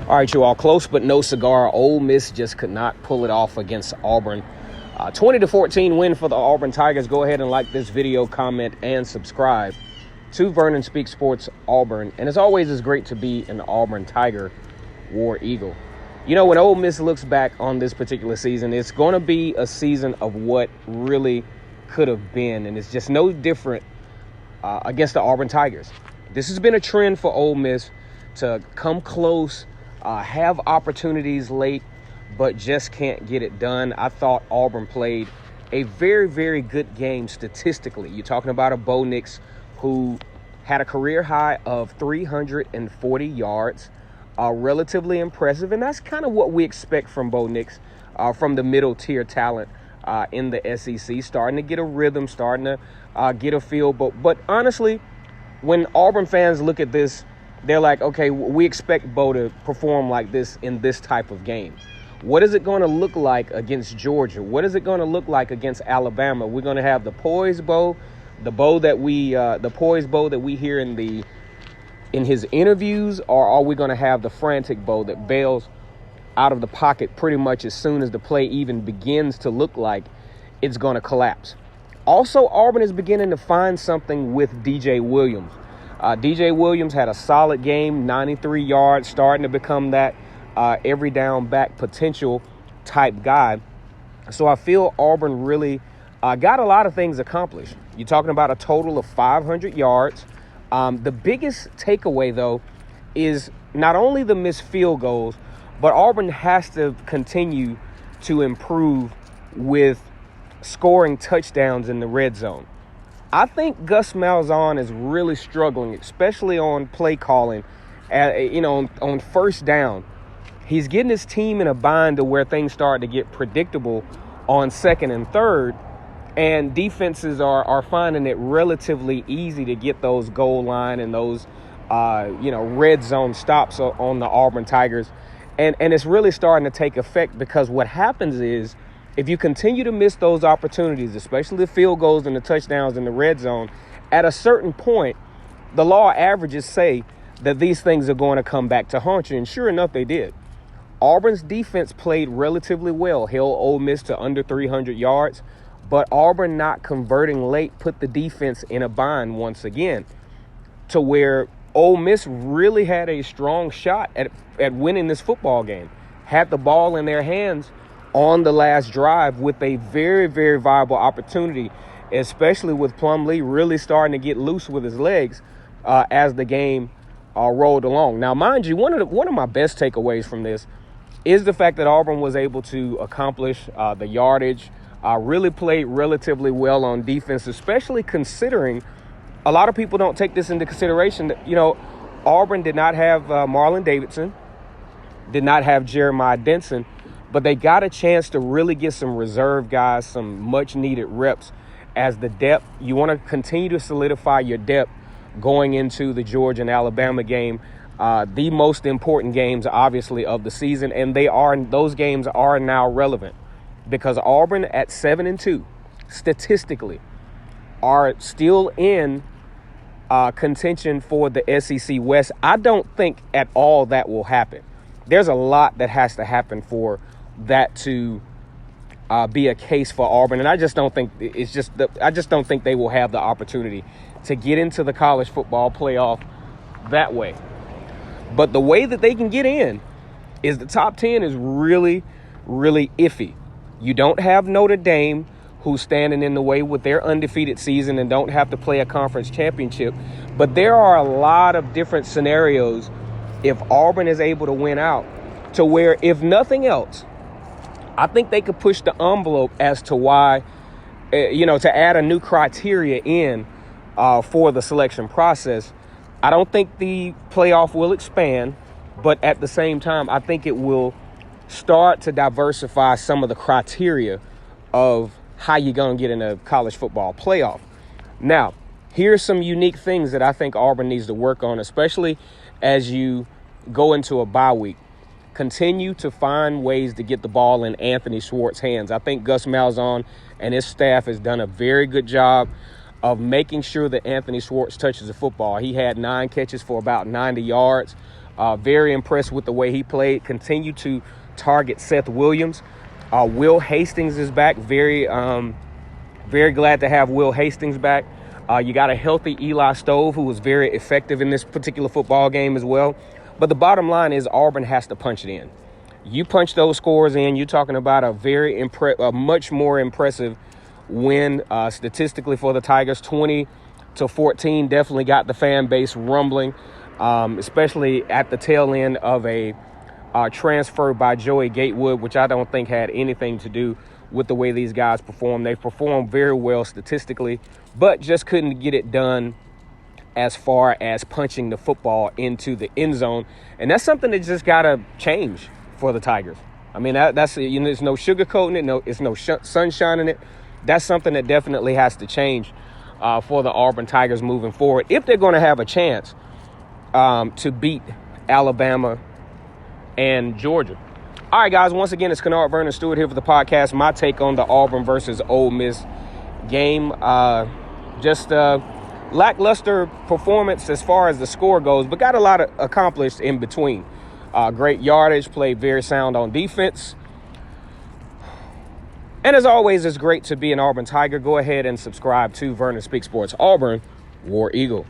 All right, you all, close but no cigar. Ole Miss just could not pull it off against Auburn. 20-14 win for the Auburn Tigers. Go ahead and like this video, comment, and subscribe to Vernon Speaks Sports Auburn. And as always, it's great to be an Auburn Tiger, War Eagle. You know, when Ole Miss looks back on this particular season, it's going to be a season of what really could have been. And it's just no different against the Auburn Tigers. This has been a trend for Ole Miss to come close, have opportunities late, but just can't get it done. I thought Auburn played a very, very good game statistically. You're talking about a Bo Nix who had a career high of 340 yards, relatively impressive. And that's kind of what we expect from Bo Nix, from the middle tier talent in the SEC, starting to get a rhythm, starting to get a feel. But honestly, when Auburn fans look at this, they're like, okay, we expect Bo to perform like this in this type of game. What is it going to look like against Georgia? What is it going to look like against Alabama? We're going to have the poise Bo, the poise Bo that we hear in his interviews, or are we going to have the frantic Bo that bails out of the pocket pretty much as soon as the play even begins to look like it's going to collapse? Also, Auburn is beginning to find something with DJ Williams. DJ Williams had a solid game, 93 yards, starting to become that every down back potential type guy. So I feel Auburn really got a lot of things accomplished. You're talking about a total of 500 yards. The biggest takeaway, though, is not only the missed field goals, but Auburn has to continue to improve with scoring touchdowns in the red zone. I think Gus Malzahn is really struggling, especially on play calling, on first down. He's getting his team in a bind to where things start to get predictable on second and third, and defenses are finding it relatively easy to get those goal line and those, red zone stops on the Auburn Tigers. And it's really starting to take effect, because what happens is, if you continue to miss those opportunities, especially the field goals and the touchdowns in the red zone, at a certain point, the law averages say that these things are going to come back to haunt you. And sure enough, they did. Auburn's defense played relatively well, held Ole Miss to under 300 yards, but Auburn not converting late put the defense in a bind once again, to where Ole Miss really had a strong shot at winning this football game, had the ball in their hands on the last drive with a very, very viable opportunity, especially with Plumlee really starting to get loose with his legs as the game rolled along. Now, mind you, one of my best takeaways from this is the fact that Auburn was able to accomplish the yardage, really played relatively well on defense, especially considering a lot of people don't take this into consideration that, Auburn did not have Marlon Davidson, did not have Jeremiah Denson, but they got a chance to really get some reserve guys, some much-needed reps as the depth. You want to continue to solidify your depth going into the Georgia and Alabama game, the most important games, obviously, of the season. And those games are now relevant, because Auburn at 7-2, statistically, are still in contention for the SEC West. I don't think at all that will happen. There's a lot that has to happen for that to be a case for Auburn, and I just don't think they will have the opportunity to get into the college football playoff that way. But the way that they can get in is the top 10 is really, really iffy. You don't have Notre Dame, who's standing in the way with their undefeated season and don't have to play a conference championship. But there are a lot of different scenarios if Auburn is able to win out, to where, if nothing else, I think they could push the envelope as to why, to add a new criteria in for the selection process. I don't think the playoff will expand, but at the same time, I think it will start to diversify some of the criteria of how you're going to get in a college football playoff. Now, here's some unique things that I think Auburn needs to work on, especially as you go into a bye week. Continue to find ways to get the ball in Anthony Schwartz's hands. I think Gus Malzahn and his staff has done a very good job of making sure that Anthony Schwartz touches the football. He had 9 catches for about 90 yards. Very impressed with the way he played. Continue to target Seth Williams. Will Hastings is back. Very glad to have Will Hastings back. You got a healthy Eli Stove, who was very effective in this particular football game as well. But the bottom line is Auburn has to punch it in. You punch those scores in, you're talking about a much more impressive win statistically for the Tigers. 20-14 definitely got the fan base rumbling, especially at the tail end of a transfer by Joey Gatewood, which I don't think had anything to do with the way these guys performed. They performed very well statistically, but just couldn't get it done as far as punching the football into the end zone. And that's something that just got to change for the Tigers. I mean, that's there's no sugarcoating it. It's no sunshine in it. That's something that definitely has to change for the Auburn Tigers moving forward if they're going to have a chance to beat Alabama and Georgia. All right, guys, once again, it's Kennard Vernon Stewart here for the podcast. My take on the Auburn versus Ole Miss game. Just lackluster performance as far as the score goes, but got a lot accomplished in between. Great yardage, played very sound on defense. And as always, it's great to be an Auburn Tiger. Go ahead and subscribe to Vernon Speaks Sports Auburn, War Eagle.